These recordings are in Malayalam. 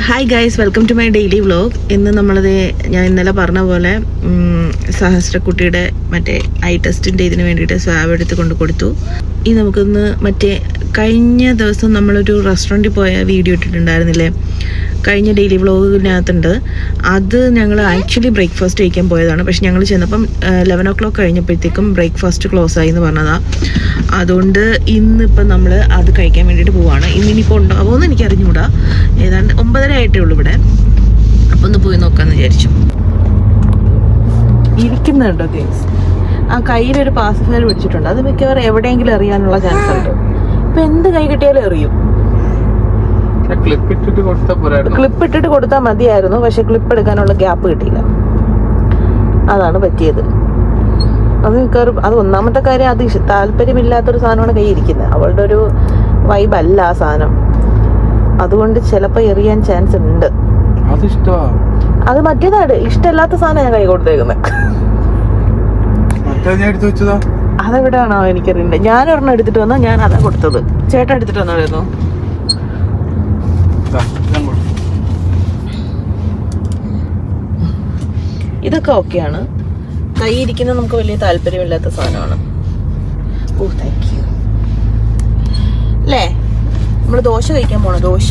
Hi guys, welcome to my daily vlog. ഇന്ന് നമ്മളത് ഞാൻ ഇന്നലെ പറഞ്ഞ പോലെ സഹസ്രക്കുട്ടിയുടെ മറ്റേ ഐ ടെസ്റ്റിൻ്റെ ഇതിന് വേണ്ടിയിട്ട് സ്വാബ് എടുത്ത് കൊണ്ട് കൊടുത്തു. ഇനി നമുക്കൊന്ന് മറ്റേ കഴിഞ്ഞ ദിവസം നമ്മളൊരു റെസ്റ്റോറൻറ്റിൽ പോയ വീഡിയോ ഇട്ടിട്ടുണ്ടായിരുന്നില്ലേ, കഴിഞ്ഞ ഡെയിലി വ്ളോഗിനകത്തുണ്ട്. അത് ഞങ്ങൾ ആക്ച്വലി ബ്രേക്ക്ഫാസ്റ്റ് കഴിക്കാൻ പോയതാണ്. പക്ഷെ ഞങ്ങൾ ചെന്നപ്പം 11 o'clock കഴിഞ്ഞപ്പോഴത്തേക്കും ബ്രേക്ക്ഫാസ്റ്റ് ക്ലോസ് ആയി എന്ന് പറഞ്ഞതാണ്. അതുകൊണ്ട് ഇന്നിപ്പം നമ്മൾ അത് കഴിക്കാൻ വേണ്ടിയിട്ട് പോവാണ്. ഇന്നിപ്പോൾ ഉണ്ടാവുമെന്ന് എനിക്ക് അറിഞ്ഞുകൂടാ. ഏതാണ്ട് 9:30 ആയിട്ടേ ഉള്ളൂ ഇവിടെ. അപ്പം ഒന്ന് പോയി നോക്കാമെന്ന് വിചാരിച്ചു. ഇരിക്കുന്നുണ്ടോ കേസ്? ആ കയ്യിലൊരു പാസിഫയർ പിടിച്ചിട്ടുണ്ട്. അത് മിക്കവാറും എവിടെയെങ്കിലും എറിയാനുള്ള ചാൻസ് ഉണ്ട്. ഇപ്പം എന്ത് കൈ കിട്ടിയാലും എറിയും. ക്ലിപ്പ് ഇട്ടിട്ട് കൊടുത്താൽ മതിയായിരുന്നു, പക്ഷെ ക്ലിപ്പ് എടുക്കാനുള്ള ഗ്യാപ്പ് കിട്ടിയില്ല. അതാണ് പറ്റിയത്. അത് മിക്കവാറും അത് ഒന്നാമത്തെ കാര്യം, അത് താല്പര്യമില്ലാത്തൊരു സാധനമാണ് കൈ ഇരിക്കുന്നത്. അവളുടെ ഒരു വൈബല്ല ആ സാധനം. അതുകൊണ്ട് ചിലപ്പോൾ എറിയാൻ ചാൻസ് ഉണ്ട്. അത് മറ്റേതാണ്, ഇഷ്ടമില്ലാത്ത സാധനം ഞാൻ കൈ കൊടുത്തേക്കുന്നത്. അതെവിടെയാണോ എനിക്കറിയില്ല. ഞാൻ ഒരെണ്ണം എടുത്തിട്ട് വന്നാൽ ഞാൻ അതാ കൊടുത്തത്. ചേട്ടൻ എടുത്തിട്ട് വന്നായിരുന്നു. ഇതൊക്കെ ഓക്കെയാണ്. കൈ ഇരിക്കുന്ന നമുക്ക് വലിയ താല്പര്യമില്ലാത്ത സാധനമാണ്. ഓ താങ്ക് യു. അല്ലേ, നമ്മൾ ദോശ കഴിക്കാൻ പോണ ദോശ.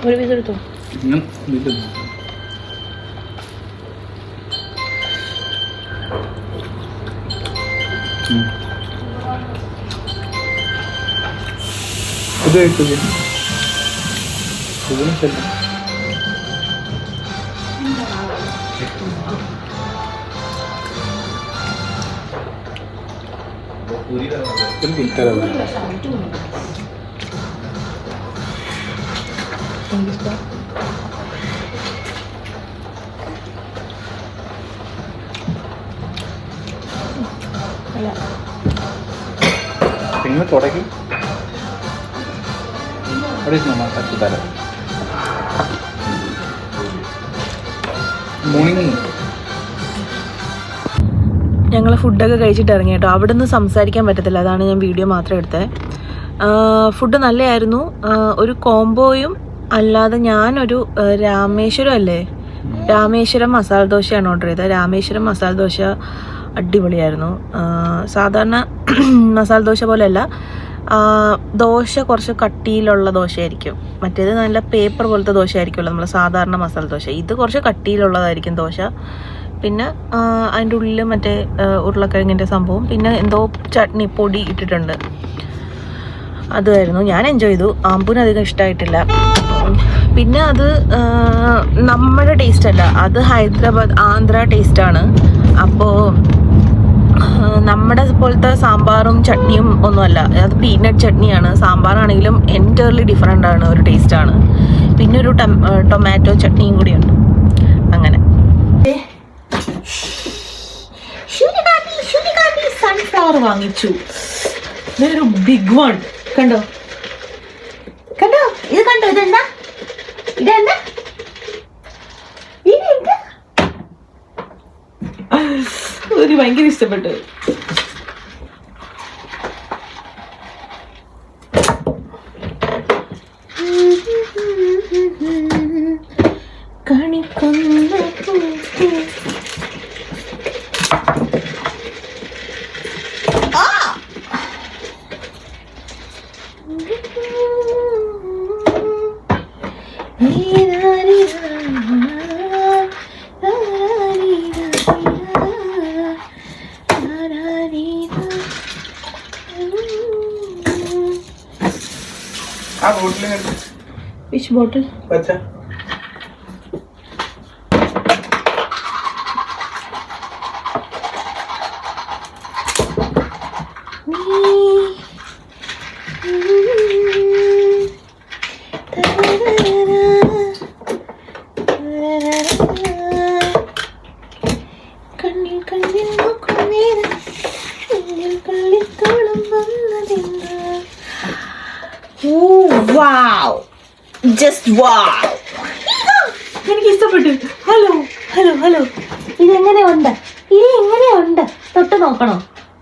ഒരു പീസ് എടുത്തോ. പിന്നെ തുടങ്ങി ഞങ്ങൾ ഫുഡൊക്കെ കഴിച്ചിട്ട് ഇറങ്ങി കേട്ടോ. അവിടെ നിന്ന് സംസാരിക്കാൻ പറ്റത്തില്ല, അതാണ് ഞാൻ വീഡിയോ മാത്രം എടുത്തത്. ഫുഡ് നല്ലതായിരുന്നു. ഒരു കോംബോയും അല്ലാതെ ഞാനൊരു രാമേശ്വരം മസാല ദോശയാണ് ഓർഡർ ചെയ്തത്. രാമേശ്വരം മസാല ദോശ അടിപൊളിയായിരുന്നു. സാധാരണ മസാല ദോശ പോലെയല്ല, ദോശ കുറച്ച് കട്ടിയിലുള്ള ദോശയായിരിക്കും. മറ്റേത് നല്ല പേപ്പർ പോലത്തെ ദോശയായിരിക്കുമല്ലോ നമ്മൾ സാധാരണ മസാല ദോശ. ഇത് കുറച്ച് കട്ടിയിലുള്ളതായിരിക്കും ദോശ. പിന്നെ അതിൻ്റെ ഉള്ളിൽ മറ്റേ ഉരുളക്കിഴങ്ങിൻ്റെ സംഭവം, പിന്നെ എന്തോ ചട്നി പൊടി ഇട്ടിട്ടുണ്ട്. അതായിരുന്നു. ഞാൻ എൻജോയ് ചെയ്തു. ആമ്പൂന് അധികം ഇഷ്ടമായിട്ടില്ല. പിന്നെ അത് നമ്മുടെ ടേസ്റ്റ് അല്ല, അത് ഹൈദരാബാദ് ആന്ധ്ര ടേസ്റ്റാണ്. അപ്പോൾ നമ്മുടെ പോലത്തെ സാമ്പാറും ചട്നിയും ഒന്നുമല്ല, അത് പീനട്ട് ചട്നിയാണ്. സാമ്പാറാണെങ്കിലും എൻറ്റയർലി ഡിഫറെൻ്റ് ആണ്, ഒരു ടേസ്റ്റാണ്. പിന്നെ ഒരു ടൊമാറ്റോ ചട്നിയും കൂടിയുണ്ട്. അങ്ങനെ സൺഫ്ലവർ വാങ്ങിച്ചു. ഇതൊരു ബിഗ് വൺ. കണ്ടോ ഇത് കണ്ടോ? ഇതെന്താ എനിക്ക് ഭയങ്കര ഇഷ്ടപ്പെട്ടു. Which bottle? Acha. എനിക്ക് ഇഷ്ടപ്പെട്ടു. ഹലോ ഹലോ ഹലോ, ഇതെങ്ങനെയുണ്ട്? തൊട്ട് നോക്കണോ?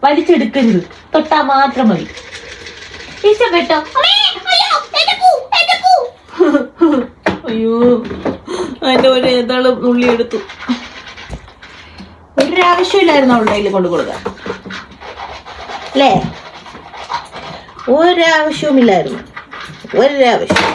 വലിച്ചെടുക്കരുത്, തൊട്ടാ മാത്രം മതി. ഇഷ്ടപ്പെട്ടോ? അയ്യോ, അതിന്റെ ഒരു ഏതാളും ഉള്ളി എടുത്തു. ഒരാവശ്യമില്ലായിരുന്നു അവളുടെ കയ്യിൽ കൊണ്ടു കൊടുക്കാൻ അല്ലേ? ഒരാവശ്യവുമില്ലായിരുന്നു, ഒരാവശ്യം.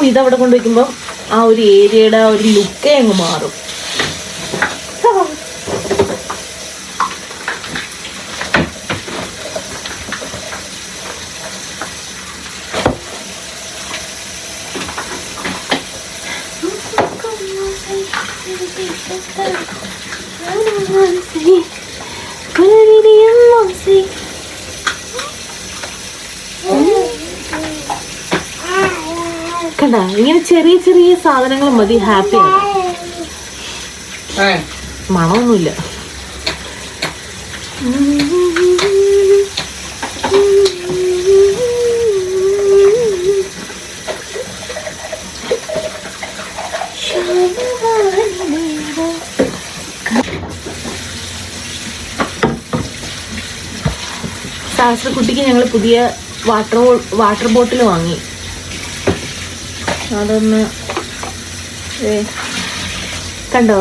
ഇതവിടെ കൊണ്ടുവയ്ക്കുമ്പോ ആ ഒരു ഏരിയയുടെ ആ ഒരു ലുക്കേ അങ്ങ് മാറും. കണ്ട, ഇങ്ങനെ ചെറിയ ചെറിയ സാധനങ്ങൾ മതി ഹാപ്പിയാണ്. മണമൊന്നുമില്ല. സഹസ്രക്കുട്ടിക്ക് ഞങ്ങൾ പുതിയ വാട്ടർ ബോട്ടിൽ വാങ്ങി. അതൊന്ന് കണ്ടോ,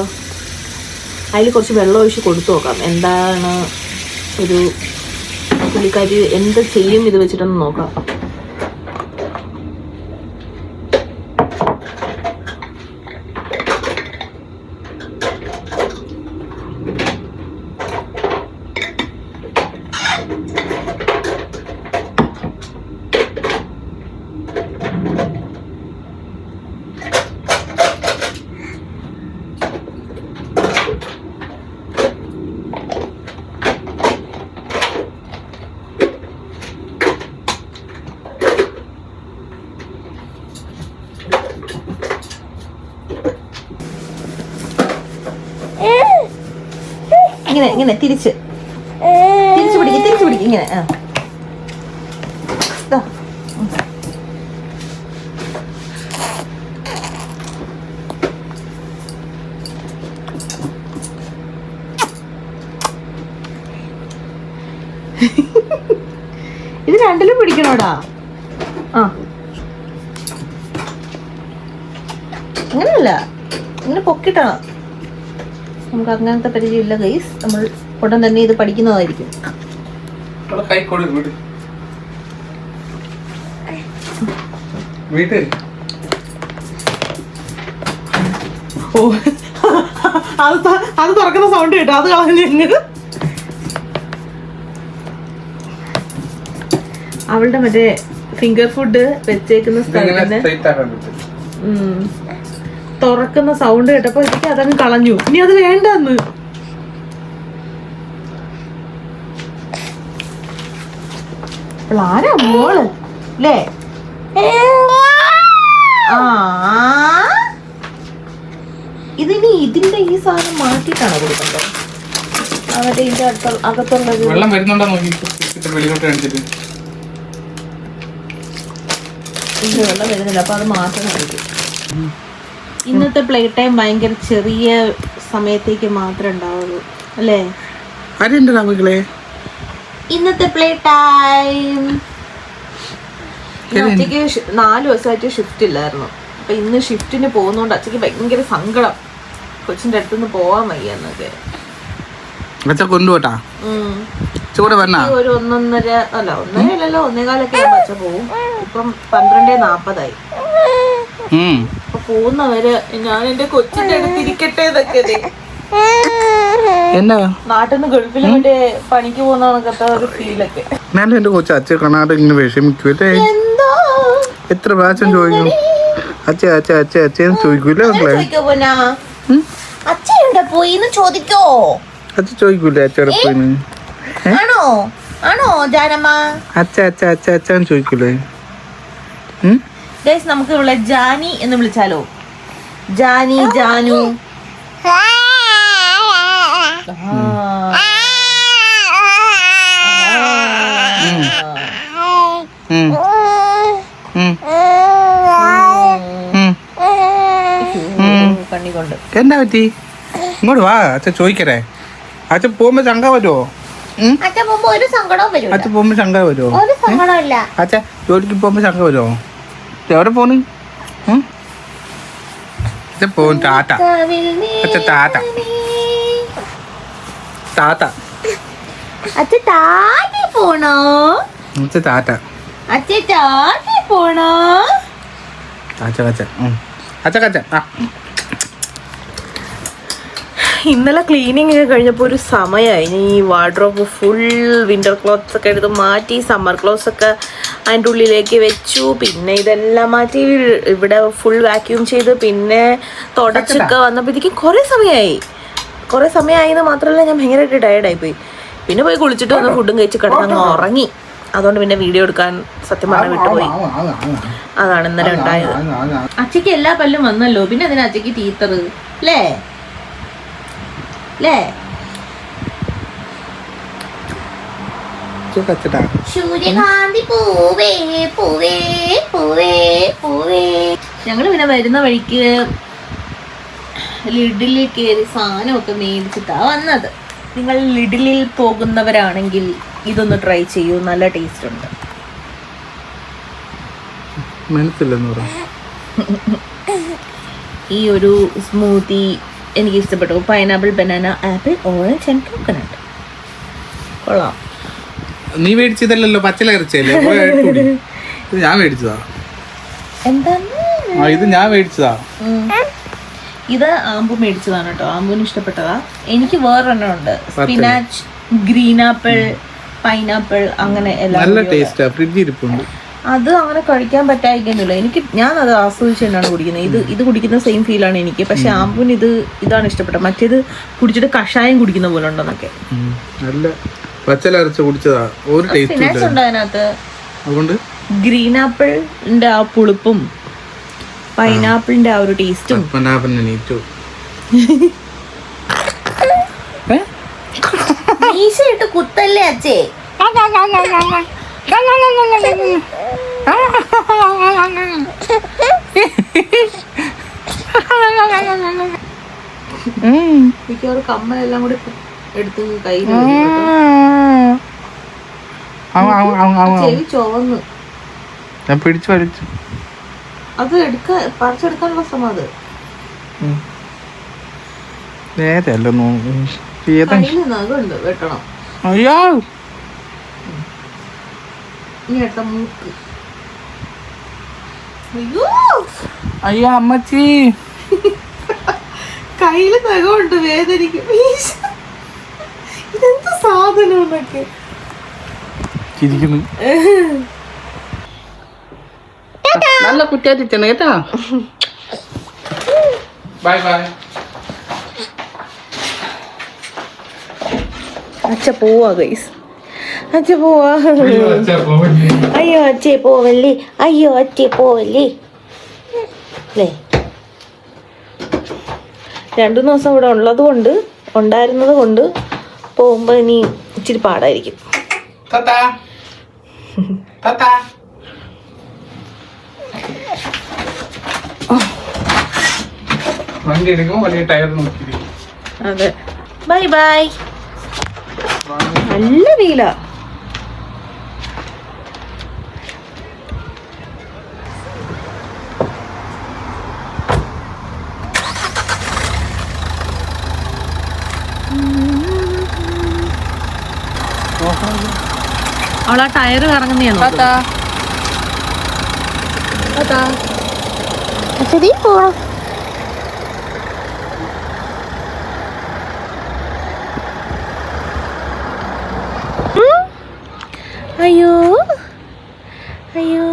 അതിൽ കുറച്ച് വെള്ളം ഒഴിച്ച് കൊടുത്തു നോക്കാം. എന്താണ് ഒരു പുള്ളിക്കാരി എന്ത് ചെയ്യും ഇത് വെച്ചിട്ടൊന്ന് നോക്കാം. ഇങ്ങനെ ഇങ്ങനെ തിരിച്ച് പിടിക്കും ഇങ്ങനെ. ഇത് രണ്ടിലും പിടിക്കണോടാ. അങ്ങനെയല്ല, ഇങ്ങനെ പൊക്കിട്ടാണ്. നമുക്ക് അങ്ങനത്തെ പരിചയമില്ല ഗൈസ്. നമ്മൾ ഉടൻ തന്നെ ഇത് പഠിക്കുന്നതായിരിക്കും. ഓ, അത് തുറക്കുന്ന സൗണ്ട് കേട്ടോ, അത് കളഞ്ഞു. അവളുടെ മറ്റേ ഫിംഗർ ഫുഡ് വെച്ചേക്കുന്ന സ്ഥലത്തിന് തുറക്കുന്ന സൗണ്ട് കേട്ടപ്പോ എനിക്ക് അതങ്ങ് കളഞ്ഞു. ഇനി അത് വേണ്ടെന്ന്. ആരാ മോള് അല്ലേ? ഇതിന് ഇതിന്റെ ഈ സാധനം മാറ്റിട്ടാണോ കൊടുക്കണ്ടത്? അവരുടെ ഇതിന്റെ അകത്തുള്ളത് വെള്ളം വരുന്നുണ്ടോ നോക്കി വെള്ളം വരുന്നില്ല, അപ്പൊ അത് മാറ്റണമായിരിക്കും. ഇന്നത്തെ പ്ലേ ടൈം ഭയങ്കര ചെറിയ സമയത്തേക്ക് മാത്രമേ ഉണ്ടാവുള്ളൂ അല്ലേ? ഇന്നത്തെ പ്ലേ ടൈം അച്ഛക്ക് 4 ദിവസമായിട്ട് ഷിഫ്റ്റ് ഇല്ലായിരുന്നു. അപ്പൊ ഇന്ന് ഷിഫ്റ്റിന് പോകുന്നോണ്ട് അച്ഛക്ക് ഭയങ്കര സങ്കടം. കൊച്ചിന്റെ അടുത്തുനിന്ന് പോവാൻ വയ്യെന്നൊക്കെ. ഒരു 1.5 അല്ല 1.5 1.25 ആകുമ്പോ അച്ഛൻ പോവും. ഇപ്പം 12:40 അപ്പൊ പോകുന്നവര് ഞാൻ എന്റെ കൊച്ചിന്റെ അടുത്ത് ഇരിക്കട്ടെ എന്നൊക്കെ. നാട്ടിൽ നിന്ന് ഗൾഫിൽ മറ്റേ പണിക്ക് പോകുന്ന കണക്കത്തെ ഒരു ഫീലൊക്കെ. ഞാൻ എന്റെ കൊച്ചു അച്ഛൻ കാണാതെ ഇങ്ങനെ വിഷമിക്കുവല്ലേ. എന്താ എത്ര പ്രാവശ്യം ചോദിക്കും? അച്ഛ അച്ഛ അച്ഛ അച്ഛന്ന് ചോദിക്കൂലേ മക്കളെ? അച്ഛൻ എവിടെ പോയിന്ന് ചോദിക്കോ? അച്ഛ ചോദിക്കൂലേ അച്ഛടെ പോയിന്ന്? ആണോ ആണോ ജാനമ്മ? അച്ഛ അച്ഛ അച്ഛ അച്ഛന്ന് ചോദിക്കൂലേ? ഗൈസ് നമുക്ക് ഇവിടെ ജാനി എന്ന് വിളിച്ചാലോ? ജാനി ജാനു. കണ്ണിക്കൊണ്ട് എന്താ പറ്റി? ഇങ്ങോട്ട് വാ, അച്ഛൻ ചോദിക്കട്ടെ. അച്ഛൻ പോകുമ്പോ ചങ്ക വരുമോ? അച്ഛൻ പോകുമ്പോ ഒരു സങ്കടവും വരും. അച്ഛൻ പോകുമ്പോ ചങ്ക വരുമോ? ഒരു സങ്കടമില്ല. അച്ഛൻ ജോലിക്ക് പോകുമ്പോ ചങ്ക വരുമോ? എവിടെ പോണ്? അച്ഛൻ പോകും. ടാറ്റ അച്ഛൻ, ടാറ്റ ടാറ്റ. അച്ഛൻ ടാറ്റ പോണോ? അച്ഛൻ ടാറ്റ. അച്ഛൻ ടാറ്റ പോണോ? അച്ഛ അച്ഛ അച്ഛ അച്ഛ. ഇന്നലെ ക്ലീനിങ് ഒക്കെ കഴിഞ്ഞപ്പോൾ ഒരു സമയമായി. ഈ വാർഡ്രോബ് ഫുൾ വിൻ്റർ ക്ലോത്ത്സ് ഒക്കെ എടുത്ത് മാറ്റി, സമ്മർ ക്ലോത്ത്സ് ഒക്കെ അതിൻ്റെ ഉള്ളിലേക്ക് വെച്ചു. പിന്നെ ഇതെല്ലാം മാറ്റി ഇവിടെ ഫുൾ വാക്യൂം ചെയ്ത് പിന്നെ തുടച്ചൊക്കെ വന്നപ്പോഴത്തേക്കും കുറേ സമയമായി എന്ന് മാത്രമല്ല, ഞാൻ ഭയങ്കരമായിട്ട് ടയർഡായിപ്പോയി. പിന്നെ പോയി കുളിച്ചിട്ട് വന്ന് ഫുഡും കഴിച്ച് കിടന്നങ്ങ് ഉറങ്ങി. അതുകൊണ്ട് പിന്നെ വീഡിയോ എടുക്കാൻ സത്യം പറഞ്ഞാൽ വിട്ടുപോയി. അതാണ് ഇന്നലെ ഉണ്ടായത്. അച്ചയ്ക്ക് എല്ലാ പല്ലും വന്നല്ലോ, പിന്നെ അതിന് അച്ചയ്ക്ക് ടീത്തറ് അല്ലേ? സൂര്യകാന്തി പൂവേ പൂവേ പൂവേ പൂവേ. ഞങ്ങള് പിന്നെ വരുന്ന വഴിക്ക് ലിഡിലിൽ കയറി സാധനമൊക്കെ മേടിച്ചിട്ടാ വന്നത്. നിങ്ങൾ ലിഡിലിൽ പോകുന്നവരാണെങ്കിൽ ഇതൊന്ന് ട്രൈ ചെയ്യൂ, നല്ല ടേസ്റ്റ് ഉണ്ട്. ഈ ഒരു സ്മൂത്തി എനിക്ക് ഇഷ്ടപ്പെട്ടു. Pineapple, banana, apple, orange and coconut. കൊള്ളാം. നീ മേടിച്ചതല്ലോ, പച്ചലരച്ചല്ലേ? ഇത് ഞാൻ മേടിച്ചതാ. എന്താണ് ഇത്? ഞാൻ മേടിച്ചതാ. ഇത് ആമ്പു മേടിച്ചതാണ് കേട്ടോ. ആമ്പുവിന് ഇഷ്ടപ്പെട്ടതാ. എനിക്ക് വേറെണ്ണം ഉണ്ട്, സ്പിനാച്ച്, ഗ്രീൻ ആപ്പിൾ, പൈനാപ്പിൾ, അങ്ങനെ എല്ലാം. നല്ല ടേസ്റ്റാ, ഫ്രിഡ്ജിൽ ഇരിപ്പുണ്ട്. അത് അങ്ങനെ കഴിക്കാൻ പറ്റായിക്കൊന്നുമില്ല. ഞാൻ അത് ആസ്വദിച്ച് തന്നെയാണ് കുടിക്കുന്നത്. ഇത് കുടിക്കുന്ന സെയിം ഫീലാണ് എനിക്ക്. പക്ഷെ ആമ്പുവിന് ഇതാണ് ഇഷ്ടപ്പെട്ടത്. മറ്റേത് കുടിച്ചിട്ട് കഷായം കുടിക്കുന്ന പോലെ ഉണ്ടെന്നൊക്കെ. നല്ല പച്ചലരച്ച് കുടിച്ചതാ, ഒരു ടേസ്റ്റ് സ്പിനാച്ച് ഉണ്ട് അതിനകത്ത്. അതുകൊണ്ട് ഗ്രീൻ ആപ്പിളിന്റെ ആ പുളിപ്പും പൈനാപ്പിളിന്റെ ആ ഒരു ടേസ്റ്റും. മീശയിട്ട് കുത്തല്ലേ അച്ഛേ? മിക്കവാറും കമ്മലെല്ലാം കൂടി എടുത്ത് കയ്യിൽ ചെവി ചുവന്ന് ഞാൻ പിടിച്ചു വലിച്ചു. അത് പറിച്ചെടുക്കാനുള്ള ശ്രമം. അത് നേരല്ല നഖമുണ്ട്, വെട്ടണം. അയ്യോ, ഇനി എടുത്ത മൂക്ക്. അയ്യോ അയ്യോ അമ്മച്ചി, കയ്യില് നഖമുണ്ട്, വേദനിക്കും. ഇതെന്ത് സാധനം എന്നൊക്കെ ചിരിക്കുന്നു. നല്ല കുറ്റാറ്റിച്ചാണ് കേട്ടാ. Bye bye. അച്ഛ പോവാ ഗൈസ്, അച്ഛ പോവാ. അയ്യോ അച്ഛേ പോവല്ലേ, അയ്യോ അച്ഛേ പോവല്ലേ അല്ലേ? 2 ദിവസം ഇവിടെ ഉണ്ടായിരുന്നത് കൊണ്ട് പോകുമ്പോ ഇനി ഇച്ചിരി പാടായിരിക്കും. വണ്ടി എടുക്കുമ്പോ വലിയ ടയർ നോക്കി. അതെ, ബൈ ബൈ. നല്ല വീല. അവളാ ടയർ കറങ്ങുന്നതാണ്. അയ്യോ അയ്യോ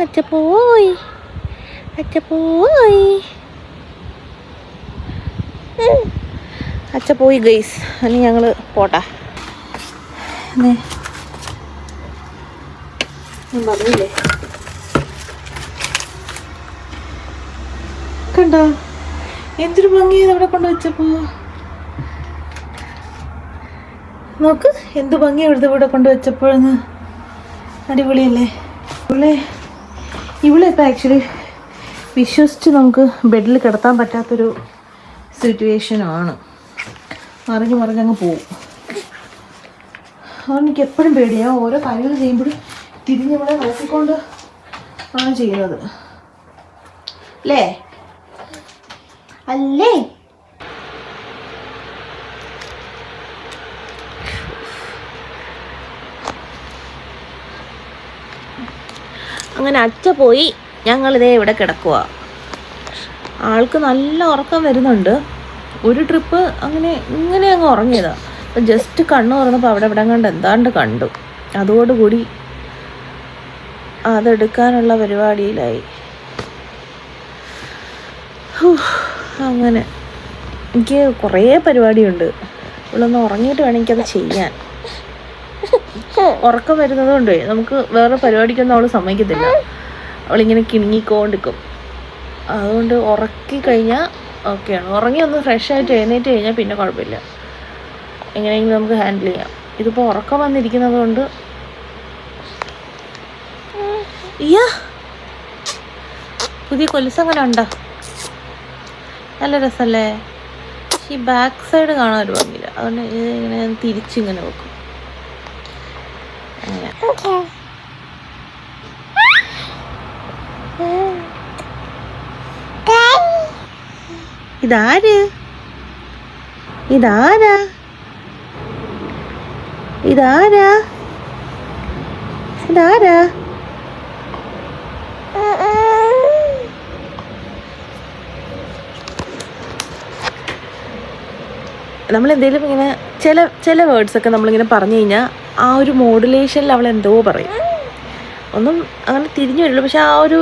അച്ഛ പോയി, അച്ഛ പോയി, അച്ഛ പോയി ഗൈസ്. ഇനി ഞങ്ങൾ പോട്ടെ. ഞാൻ പറഞ്ഞില്ലേ, കണ്ടോ എന്തൊരു ഭംഗിയാണ് അവിടെ കൊണ്ട് വെച്ചപ്പോ. നോക്ക് എന്ത് ഭംഗി ഇവിടുത്തെ ഇവിടെ കൊണ്ട് വെച്ചപ്പോഴെന്ന്. അടിപൊളിയല്ലേ. ഇവിടെ ഇപ്പം ആക്ച്വലി വിശ്വസിച്ച് നമുക്ക് ബെഡിൽ കിടത്താൻ പറ്റാത്തൊരു സിറ്റുവേഷനാണ്. മറിഞ്ഞങ്ങ് പോവും. അതുകൊണ്ട് എനിക്ക് എപ്പോഴും പേടിയാണ്. ഓരോ കാര്യങ്ങൾ ചെയ്യുമ്പോഴും തിരിഞ്ഞിവിടെ നോക്കിക്കൊണ്ട് ആണ് ചെയ്യുന്നത്. അല്ലേ അല്ലേ? അങ്ങനെ അച്ഛ പോയി, ഞങ്ങളിതേ ഇവിടെ കിടക്കുക. ആൾക്ക് നല്ല ഉറക്കം വരുന്നുണ്ട്. ഒരു ട്രിപ്പ് ഇങ്ങനെ അങ്ങ് ഉറങ്ങിയതാണ്. അപ്പം ജസ്റ്റ് കണ്ണ് തുറന്നപ്പോൾ അവിടെ ഇവിടെ കണ്ട് എന്താണ്ട് കണ്ടു. അതോടുകൂടി അതെടുക്കാനുള്ള പരിപാടിയിലായി. അങ്ങനെ എനിക്ക് കുറേ പരിപാടിയുണ്ട്. ഇവളൊന്ന് ഉറങ്ങിയിട്ട് വേണം എനിക്കത് ചെയ്യാൻ. ഉറക്കം വരുന്നത് കൊണ്ട് നമുക്ക് വേറെ പരിപാടിക്കൊന്നും അവൾ സമ്മതിക്കത്തില്ല. അവളിങ്ങനെ കിണുങ്ങിക്കൊണ്ടിരിക്കും. അതുകൊണ്ട് ഉറക്കി കഴിഞ്ഞാൽ ഓക്കെയാണ്. ഉറങ്ങി ഒന്ന് ഫ്രഷായിട്ട് എഴുന്നേറ്റ് കഴിഞ്ഞാൽ പിന്നെ കുഴപ്പമില്ല, എങ്ങനെയെങ്കിലും നമുക്ക് ഹാൻഡിൽ ചെയ്യാം. ഇതിപ്പോൾ ഉറക്കം വന്നിരിക്കുന്നത് കൊണ്ട് പുതിയ കൊലുസങ്ങനെ ഉണ്ടോ? നല്ല രസമല്ലേ? ഈ ബാക്ക് സൈഡ് കാണാൻ ഒരു ഭംഗിയില്ല. അതുകൊണ്ട് ഇങ്ങനെ തിരിച്ചിങ്ങനെ വെക്കും. അങ്ങനെ ഇതാര്? ഇതാരാ? ഇതാരാ? ഇതാരാ? നമ്മളെന്തെങ്കിലും ഇങ്ങനെ ചില വേർഡ്സൊക്കെ നമ്മളിങ്ങനെ പറഞ്ഞു കഴിഞ്ഞാൽ ആ ഒരു മോഡുലേഷനിൽ അവൾ എന്തോ പറയും. ഒന്നും അങ്ങനെ തിരിഞ്ഞു വരില്ല, പക്ഷെ ആ ഒരു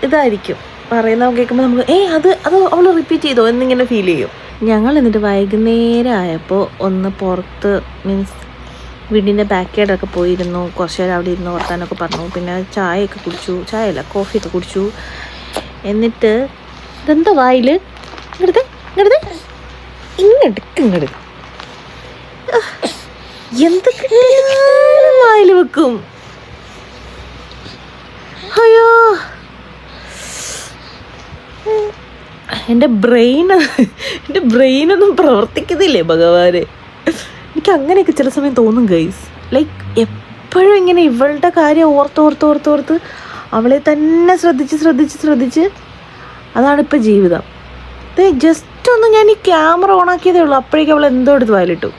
ഇതായിരിക്കും പറയുന്ന കേൾക്കുമ്പോൾ നമുക്ക് അത് അവൾ റിപ്പീറ്റ് ചെയ്തോ എന്നിങ്ങനെ ഫീൽ ചെയ്യും. ഞങ്ങൾ എന്നിട്ട് വൈകുന്നേരം ആയപ്പോൾ ഒന്ന് പുറത്ത് മീൻസ് വീടിൻ്റെ ബാക്ക് യാർഡൊക്കെ പോയിരുന്നു. കുറച്ച് നേരം അവിടെ ഇരുന്ന് വർത്താനൊക്കെ പറഞ്ഞു. പിന്നെ ചായയൊക്കെ കുടിച്ചു. ചായയല്ല, കോഫിയൊക്കെ കുടിച്ചു. എന്നിട്ട് ഇതെന്താ വായിൽ ഇങ്ങടുത്ത് എന്തൊക്കെ വായിൽ വെക്കും. അയ്യോ, എൻ്റെ ബ്രെയിനൊന്നും പ്രവർത്തിക്കുന്നില്ലേ ഭഗവാനെ. എനിക്ക് അങ്ങനെയൊക്കെ ചില സമയം തോന്നും ഗൈസ്. ലൈക്ക് എപ്പോഴും ഇങ്ങനെ ഇവളുടെ കാര്യം ഓർത്ത് അവളെ തന്നെ ശ്രദ്ധിച്ച് അതാണിപ്പോൾ ജീവിതം. ജസ്റ്റ് ഒന്ന് ഞാൻ ഈ ക്യാമറ ഓണാക്കിയതേ ഉള്ളൂ, അപ്പോഴേക്കും അവൾ എന്തോ എടുത്ത് വായിലിട്ടു.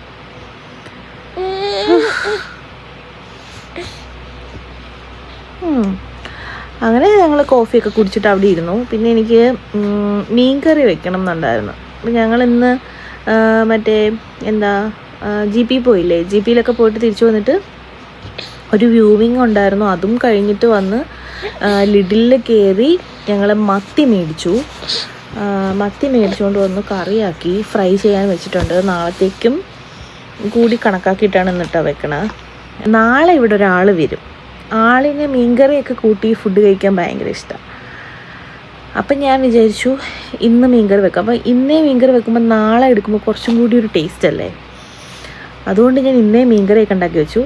അങ്ങനെ ഞങ്ങൾ കോഫിയൊക്കെ കുടിച്ചിട്ട് അവിടെ ഇരുന്നു. പിന്നെ എനിക്ക് മീൻകറി വെക്കണം എന്നുണ്ടായിരുന്നു. അപ്പം ഞങ്ങളിന്ന് മറ്റേ GP പോയില്ലേ, GPയിലൊക്കെ പോയിട്ട് തിരിച്ചു വന്നിട്ട് ഒരു വ്യൂവിങ് ഉണ്ടായിരുന്നു. അതും കഴിഞ്ഞിട്ട് വന്ന് ലിഡിലിൽ കയറി ഞങ്ങൾ മത്തി മേടിച്ചുകൊണ്ട് വന്ന് കറിയാക്കി ഫ്രൈ ചെയ്യാൻ വെച്ചിട്ടുണ്ട്. നാളത്തേക്കും കൂടി കണക്കാക്കിയിട്ടാണ് എന്നിട്ടാണ് വെക്കണത്. നാളെ ഇവിടെ ഒരാൾ വരും. ആളിന് മീൻകറിയൊക്കെ കൂട്ടി ഫുഡ് കഴിക്കാൻ ഭയങ്കര ഇഷ്ടമാണ്. അപ്പം ഞാൻ വിചാരിച്ചു ഇന്ന് മീൻകറി വെക്കാം. അപ്പോൾ ഇന്നേ മീൻകറി വെക്കുമ്പോൾ നാളെ എടുക്കുമ്പോൾ കുറച്ചും കൂടി ഒരു ടേസ്റ്റ് അല്ലേ. അതുകൊണ്ട് ഞാൻ ഇന്നേ മീൻകറിയൊക്കെ ഉണ്ടാക്കി വെച്ചു.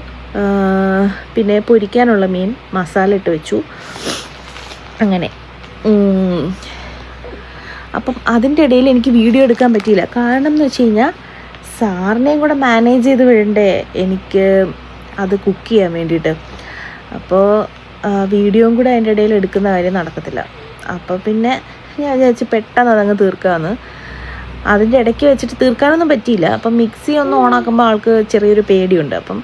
പിന്നെ പൊരിക്കാനുള്ള മീൻ മസാല ഇട്ട് വെച്ചു. അങ്ങനെ അപ്പം അതിൻ്റെ ഇടയിൽ എനിക്ക് വീഡിയോ എടുക്കാൻ പറ്റിയില്ല. കാരണം എന്ന് വെച്ച് കഴിഞ്ഞാൽ സാറിനെയും കൂടെ മാനേജ് ചെയ്ത് വിടണ്ടേ എനിക്ക് അത് കുക്ക് ചെയ്യാൻ വേണ്ടിയിട്ട്. അപ്പോൾ വീഡിയോയും കൂടെ അതിൻ്റെ ഇടയിൽ എടുക്കുന്ന കാര്യം നടക്കത്തില്ല. അപ്പോൾ പിന്നെ ഞാൻ വിചാരിച്ച് പെട്ടെന്ന് അതങ്ങ് തീർക്കാമെന്ന്. അതിൻ്റെ ഇടയ്ക്ക് വെച്ചിട്ട് തീർക്കാനൊന്നും പറ്റിയില്ല. അപ്പം മിക്സി ഒന്ന് ഓണാക്കുമ്പോൾ ആൾക്ക് ചെറിയൊരു പേടിയുണ്ട്. അപ്പം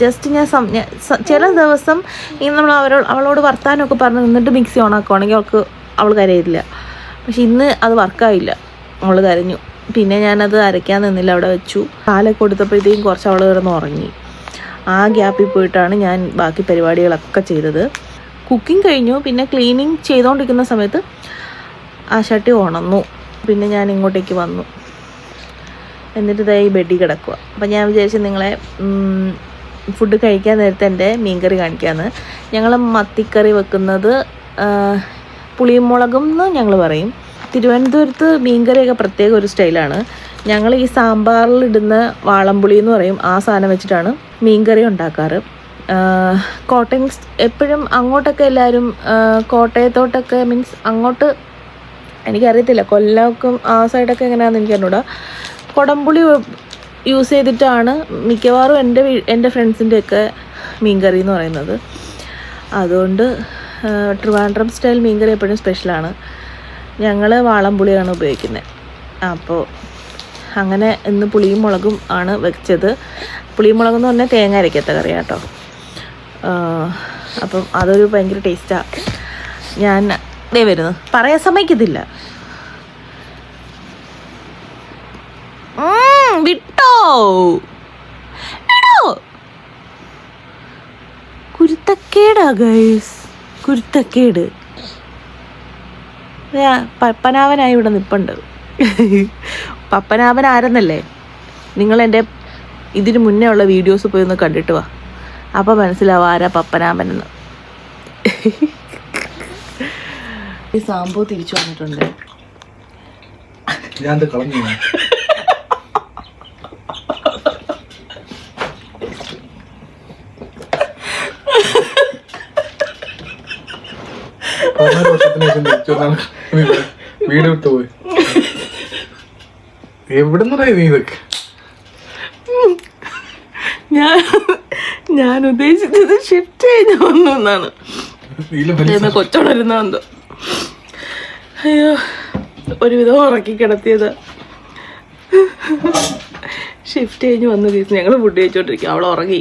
ജസ്റ്റ് ഞാൻ ചില ദിവസം ഇങ്ങനെ നമ്മൾ അവളോട് വർത്താനമൊക്കെ പറഞ്ഞ് നിന്നിട്ട് മിക്സി ഓണാക്കുവാണെങ്കിൽ അവൾ കരയില്ല. പക്ഷെ ഇന്ന് അത് വർക്കായില്ല, അവൾ കരഞ്ഞു. പിന്നെ ഞാനത് അരയ്ക്കാൻ നിന്നില്ല, അവിടെ വെച്ചു. പാലൊക്കെ കൊടുത്തപ്പോഴത്തേക്കും കുറച്ച് അവൾ കിടന്ന് ഉറങ്ങി. ആ ഗ്യാപ്പിൽ പോയിട്ടാണ് ഞാൻ ബാക്കി പരിപാടികളൊക്കെ ചെയ്തത്. കുക്കിംഗ് കഴിഞ്ഞു. പിന്നെ ക്ലീനിങ് ചെയ്തുകൊണ്ടിരിക്കുന്ന സമയത്ത് ആ ചട്ടി ഉണന്നു. പിന്നെ ഞാൻ ഇങ്ങോട്ടേക്ക് വന്നു. എന്നിട്ട് ഇതായി ബെഡിൽ കിടക്കുക. അപ്പം ഞാൻ വിചാരിച്ചു നിങ്ങളെ ഫുഡ് കഴിക്കാൻ നേരത്തെ എൻ്റെ മീൻകറി കാണിക്കാമെന്ന്. ഞങ്ങൾ മത്തിക്കറി വെക്കുന്നത് പുളിമുളകും എന്ന് ഞങ്ങൾ പറയും. തിരുവനന്തപുരത്ത് മീൻകറിയൊക്കെ പ്രത്യേക ഒരു സ്റ്റൈലാണ്. ഞങ്ങൾ ഈ സാമ്പാറിലിടുന്ന വാളംപുളി എന്ന് പറയും, ആ സാധനം വെച്ചിട്ടാണ് മീൻകറി ഉണ്ടാക്കാറ്. കോട്ടയം എപ്പോഴും അങ്ങോട്ടൊക്കെ എല്ലാവരും കോട്ടയത്തോട്ടൊക്കെ മീൻസ് അങ്ങോട്ട് എനിക്കറിയത്തില്ല, കൊല്ലമൊക്കെ ആ സൈഡൊക്കെ എങ്ങനെയാണെന്ന് എനിക്കറിഞ്ഞൂടാ. കുടംപുളി യൂസ് ചെയ്തിട്ടാണ് മിക്കവാറും എൻ്റെ ഫ്രണ്ട്സിൻ്റെയൊക്കെ മീൻകറി എന്ന് പറയുന്നത്. അതുകൊണ്ട് ട്രിവാൻഡ്രം സ്റ്റൈൽ മീൻകറി എപ്പോഴും സ്പെഷ്യലാണ്. ഞങ്ങൾ വാളംപുളിയാണ് ഉപയോഗിക്കുന്നത്. അപ്പോൾ അങ്ങനെ ഇന്ന് പുളിയും മുളകും ആണ് വെച്ചത്. പുളിയും മുളകെന്ന് പറഞ്ഞാൽ തേങ്ങ അരയ്ക്കാത്ത കറി കേട്ടോ. അപ്പം അതൊരു ഭയങ്കര ടേസ്റ്റാണ്. ഞാൻ ദേ വരുന്നു, പറയാൻ സമ്മതിക്കത്തില്ല. വിട്ടോ കുരുത്തക്കേടാ ഗൈസ്, കുരുത്തക്കേട്. പപ്പനാവനായി ഇവിടെ നിൽപ്പുണ്ട്. പപ്പനാവൻ ആരെന്നല്ലേ നിങ്ങൾ എൻ്റെ ഇതിന് മുന്നേ ഉള്ള വീഡിയോസ് പോയി ഒന്ന് കണ്ടിട്ട് വാ, അപ്പം മനസ്സിലാവും ആരാ പപ്പനാവനെന്ന്. ഈ സാമ്പോ തിരിച്ചു വന്നിട്ടുണ്ട്. വീട് വിട്ടുപോയി. എവിടുന്നായി നീ ഇതൊക്കെ? ഞാൻ ഉദ്ദേശിച്ചത് ഷിഫ്റ്റ് കഴിഞ്ഞ് വന്നു എന്നാണ്. കൊച്ചുണരുന്നോ അയ്യോ, ഒരുവിധം ഉറക്കി കിടത്തിയത്. ഷിഫ്റ്റ് കഴിഞ്ഞ് വന്നു കേസ് ഞങ്ങൾ ഫുഡ് കഴിച്ചോണ്ടിരിക്കും. അവൾ ഉറങ്ങി.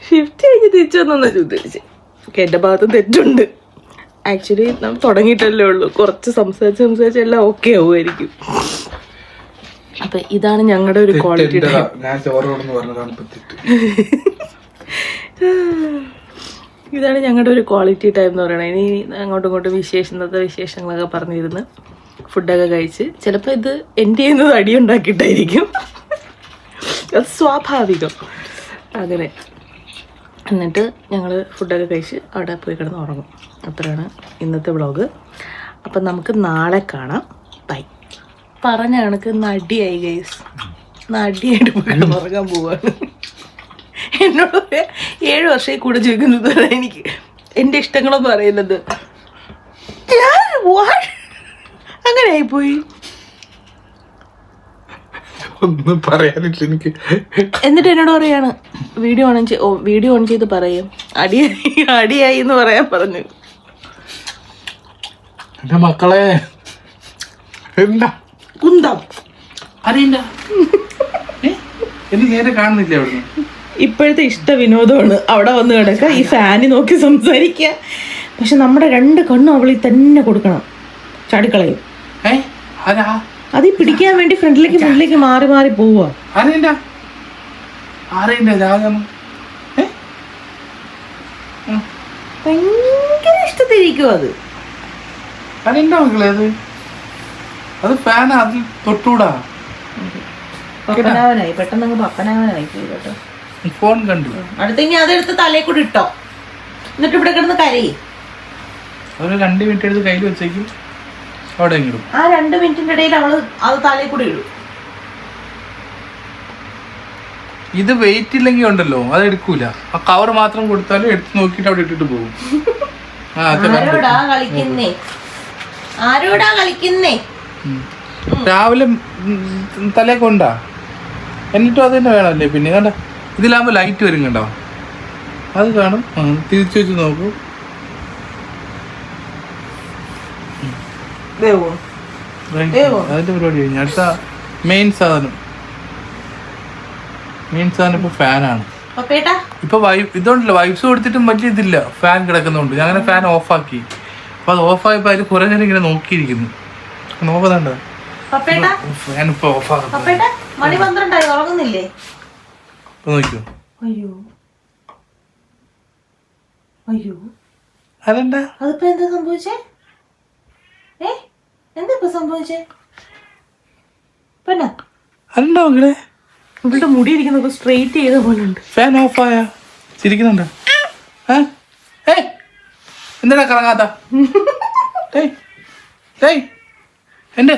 ഷിഫ്റ്റ് കഴിഞ്ഞ് തിരിച്ചു വന്നാ ഉദ്ദേശിച്ച്. എൻ്റെ ഭാഗത്ത് തെറ്റുണ്ട്. ആക്ച്വലി നമ്മൾ തുടങ്ങിയിട്ടല്ലേ ഉള്ളൂ. കുറച്ച് സംസാരിച്ച് എല്ലാം ഓക്കെ ആവുമായിരിക്കും. അപ്പൊ ഇതാണ് ഞങ്ങളുടെ ഒരു ക്വാളിറ്റി ടൈം. ഇതാണ് ഞങ്ങളുടെ ഒരു ക്വാളിറ്റി ടൈം എന്ന് പറയുന്നത്. ഇനി അങ്ങോട്ടും ഇങ്ങോട്ടും ഇന്നത്തെ വിശേഷങ്ങളൊക്കെ പറഞ്ഞിരുന്ന് ഫുഡൊക്കെ കഴിച്ച് ചിലപ്പോൾ ഇത് എൻ്റെ ചെയ്യുന്നത് അടിയുണ്ടാക്കിയിട്ടായിരിക്കും. അത് സ്വാഭാവികം. അങ്ങനെ എന്നിട്ട് ഞങ്ങൾ ഫുഡൊക്കെ കഴിച്ച് അവിടെ പോയി കിടന്ന് ഉറങ്ങും. അത്രയാണ് ഇന്നത്തെ വ്ളോഗ്. അപ്പം നമുക്ക് നാളെ കാണാം. ബൈ. പറഞ്ഞ കണക്ക് നടിയായി ഗൈസ്, നടിയായിട്ട് പോയി കിടന്നുറങ്ങാൻ പോവാണ്. എന്നോട് 7 വർഷമായി കൂടെ ചോദിക്കുന്നത് എനിക്ക് എൻ്റെ ഇഷ്ടങ്ങളൊന്നും അറിയുന്നത്. അങ്ങനെ ആയിപ്പോയി. ഒന്നും പറയാനില്ല എനിക്ക്. എന്നിട്ട് എന്നോട് പറയാണ് വീഡിയോ ഓൺ ചെയ്ത് പറയും അടിയായി എന്ന് പറയാൻ പറഞ്ഞു. എന്റെ മക്കളെ എന്താ കുന്തം അറിയണ്ട, എനിക്ക് നേരെ കാണുന്നില്ല. അവിടുന്ന് ഇപ്പോഴത്തെ ഇഷ്ട വിനോദമാണ് അവിടെ വന്ന് കിടക്കുക, ഈ ഫാനി നോക്കി സംസാരിക്കുക. പക്ഷെ നമ്മുടെ 2 കണ്ണും അവളിൽ തന്നെ കൊടുക്കണം, ചാടിക്കളയും. അത് പിടിക്കാൻ വേണ്ടി ഫ്രണ്ടിലേക്ക് മാറി പോവുക. ഭയങ്കര ഇഷ്ടത്തിരിക്കും അത്. അത് ഫാൻ അതിൽ തൊട്ടൂടാ. പപ്പനാവനായി, പെട്ടെന്ന് പപ്പനാവനായി പോയി കേട്ടോ. ഫോൺ കണ്ടു അടുത്തേക്ക് അതെടുത്ത് തലയിൽ കൂടി ഇട്ടോ, എന്നിട്ട് ഇവിടെ കിടന്ന് കരയും. ഒരു 2 മിനിറ്റ് എടുത്ത് കയ്യിൽ വെച്ചേക്കും, അവിടെ ഇടും. ആ 2 മിനിറ്റിന്റെ ഇടയിൽ അവള് അത് തലയിൽ കൂടി ഇടും. ഇത് വെയിറ്റ് ഇല്ലെങ്കിൽ ഉണ്ടല്ലോ അത് എടുക്കൂല. ആ കവർ മാത്രം കൊടുത്താലും എടുത്ത് നോക്കിട്ട് അവിടെ ഇട്ടിട്ട് പോകും. ആരോടാ കളിക്കുന്നേ? രാവിലെ തലേ കൊണ്ടാ, എന്നിട്ടും അത് തന്നെ വേണമല്ലേ. പിന്നെ കണ്ട ഇതിലാകുമ്പോ ലൈറ്റ് വരും കണ്ടോ, അത് കാണും. തിരിച്ചു വെച്ച് നോക്കൂ. അതിന്റെ പരിപാടി കഴിഞ്ഞു. അടുത്ത മെയിൻ സാധനം ഇപ്പൊ ഫാനാണ്. ഇപ്പൊ ഇതുണ്ടല്ലോ, വൈബ്സ് കൊടുത്തിട്ടും വലിയ ഇതില്ല. ഫാൻ കിടക്കുന്നുണ്ട്. ഞാൻ അങ്ങനെ ഫാൻ ഓഫാക്കി. അപ്പൊ അത് ഓഫായപ്പോ അതിൽ കുറെ നേരം ഇങ്ങനെ നോക്കിയിരിക്കുന്നു. നോക്കുന്നുണ്ടോ? ഫാൻ ഇപ്പൊ ഓഫാക്കാം. മണി 12 ഉറങ്ങുന്നില്ലേ? നോക്കൂ. അയ്യോ അയ്യോ, അതെന്താ? അതിപ്പോ എന്താ സംഭവിച്ചേ? എന്താ ഇപ്പൊ സംഭവിച്ചേ? പിന്നെ അതെന്താ മകളെ? ഇവളുടെ മുടി ഇരിക്കുന്നൊക്കെ സ്ട്രെയിറ്റ് ചെയ്ത പോലെ ഉണ്ട്. ഫാൻ ഓഫ് ആയാ ചിരിക്കുന്നുണ്ടോ? എന്താ കറങ്ങാത്ത? എന്റെ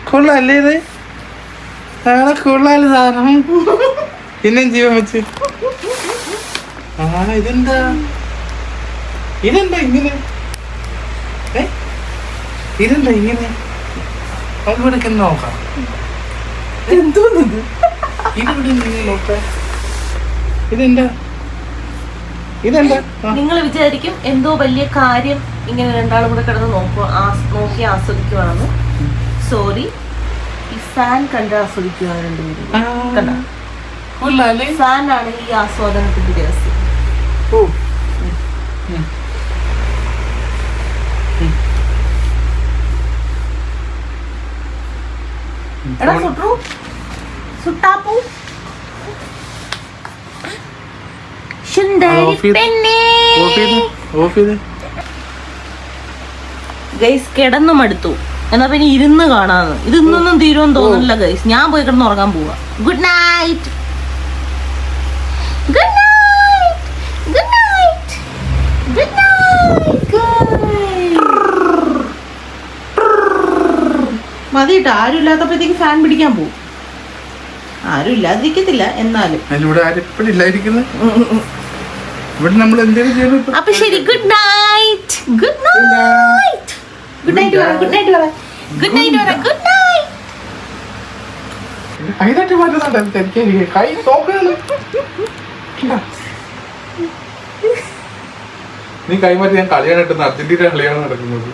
കൊള്ളല്ലേ ഇത്? കൊള്ളാല് സാധനം. പിന്നെയും ജീവൻ വെച്ച്. ഇതെന്താ ഇങ്ങനെ? ഇതെന്താ ഇങ്ങനെ? ഇവിടെ നോക്കാം. എന്തോന്നത്? ഇവിടെ നോക്കാം. ഇതെന്താ? നിങ്ങൾ വിചാരിക്കും എന്തോ വലിയ കാര്യം ഇങ്ങനെ രണ്ടാളും കൂടെ കിടന്ന് നോക്കി ആസ്വദിക്കുവാണെന്ന്. സോറി, ഈ ഫാൻ കണ്ട് ആസ്വദിക്കുവാണ് രണ്ടുപേരും. കണ്ട, ഫാനാണ് ഈ ആസ്വാദനത്തിന്റെ രഹസ്യം. എടാ സുട്ടു, സുട്ടാപ്പു, ഗൈസ് കിടന്നു മടുത്തു, എന്നാ പിന്നെ ഇരുന്ന് കാണാന്ന്. ഇത് ഇന്നൊന്നും തീരുമെന്ന് തോന്നുന്നില്ല ഗൈസ്. ഞാൻ പോയി കിടന്ന് ഉറങ്ങാൻ പോവാ. Good night, good night, good night, good night. മതി കേട്ടോ, ആരും ഇല്ലാത്തപ്പോഴത്തേക്ക് ഫാൻ പിടിക്കാൻ പോകും. ആരും ഇല്ലാതിരിക്കത്തില്ല എന്നാലും. അപ്പൊ ശരി, good night, good night, good night പറ, ഗുഡ് നൈറ്റ് പറ, ഗുഡ് നൈറ്റ് പറ, ഗുഡ് നൈറ്റ്. നീ കൈമാറ്റി ഞാൻ കളിയാണ് കിട്ടുന്നത്. അർജന്റീന കളിയാണ് നടക്കുന്നത്.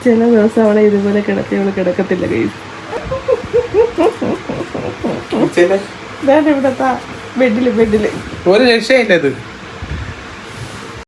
ചില ദിവസം അവളെ ഇതുപോലെ കിടത്തി അവള് കിടക്കത്തില്ല ഗൈസ്. ഇവിടത്തെ ബെഡില് ഒരു രക്ഷയില്ല ഇത്.